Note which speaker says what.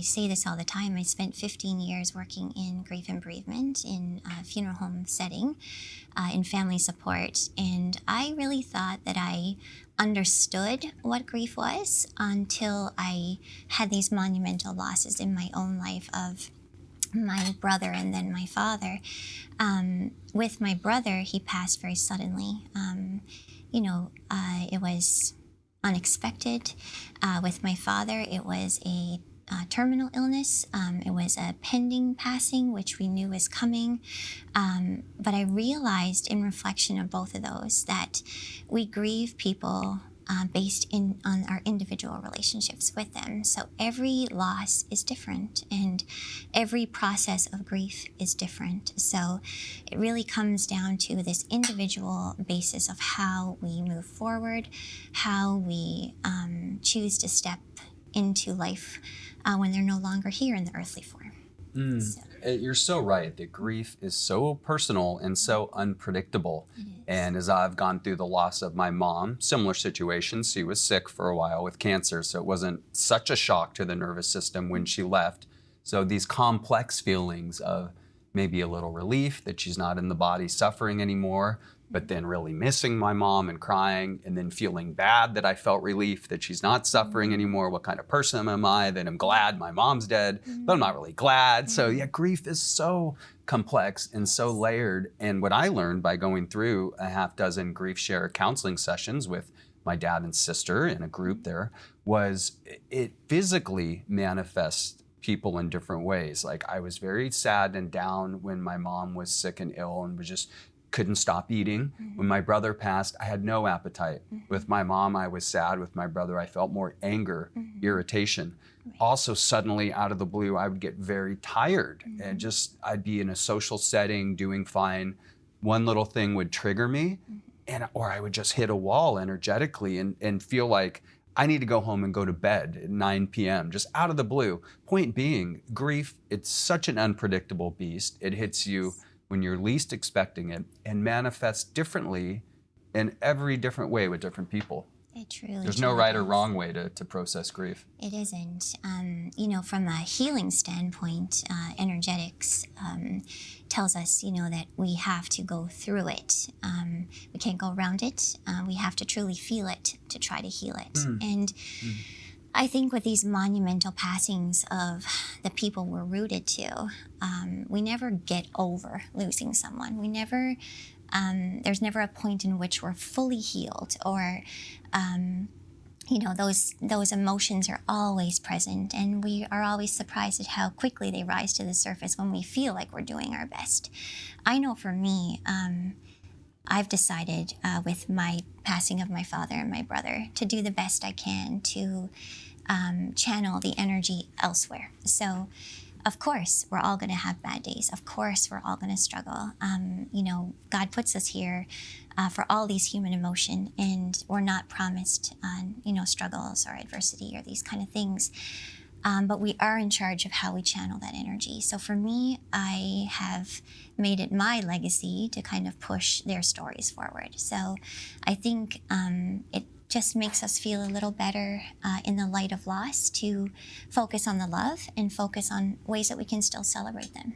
Speaker 1: say this all the time. I spent 15 years working in grief and bereavement in a funeral home setting, in family support. And I really thought that I understood what grief was until I had these monumental losses in my own life of my brother and then my father. With my brother, he passed very suddenly. It was unexpected. With my father, it was a terminal illness. It was a pending passing, which we knew was coming. But I realized in reflection of both of those that we grieve people based on our individual relationships with them. So every loss is different and every process of grief is different. So it really comes down to this individual basis of how we move forward, how we choose to step into life when they're no longer here in the earthly form. So.
Speaker 2: You're so right that grief is so personal and so unpredictable. And as I've gone through the loss of my mom, similar situation, she was sick for a while with cancer, so it wasn't such a shock to the nervous system when she left. So these complex feelings of maybe a little relief that she's not in the body suffering anymore, but then really missing my mom and crying, and then feeling bad that I felt relief that she's not suffering anymore. What kind of person am I that I'm glad my mom's dead, but I'm not really glad. So yeah, grief is so complex and so layered. And what I learned by going through a half dozen grief share counseling sessions with my dad and sister in a group there was it physically manifests people in different ways. Like I was very sad and down when my mom was sick and ill and was just couldn't stop eating. When my brother passed, I had no appetite. With my mom, I was sad. With my brother, I felt more anger, irritation. Also, suddenly out of the blue, I would get very tired and I'd be in a social setting doing fine. One little thing would trigger me or I would just hit a wall energetically and feel like I need to go home and go to bed at 9 p.m., just out of the blue. Point being, grief, it's such an unpredictable beast. It hits you when you're least expecting it and manifests differently in every different way with different people.
Speaker 1: It truly
Speaker 2: There's no right or wrong way to process grief.
Speaker 1: It isn't. From a healing standpoint, energetics tells us, that we have to go through it. We can't go around it. We have to truly feel it to try to heal it. And I think with these monumental passings of the people we're rooted to, we never get over losing someone. We never, there's never a point in which we're fully healed or, those emotions are always present and we are always surprised at how quickly they rise to the surface when we feel like we're doing our best. I know for me, I've decided with my passing of my father and my brother to do the best I can to channel the energy elsewhere. So, of course, we're all going to have bad days. Of course, we're all going to struggle. God puts us here for all these human emotion, and we're not promised, struggles or adversity or these kind of things. But we are in charge of how we channel that energy. So for me, I have made it my legacy to kind of push their stories forward. So I think it just makes us feel a little better in the light of loss to focus on the love and focus on ways that we can still celebrate them.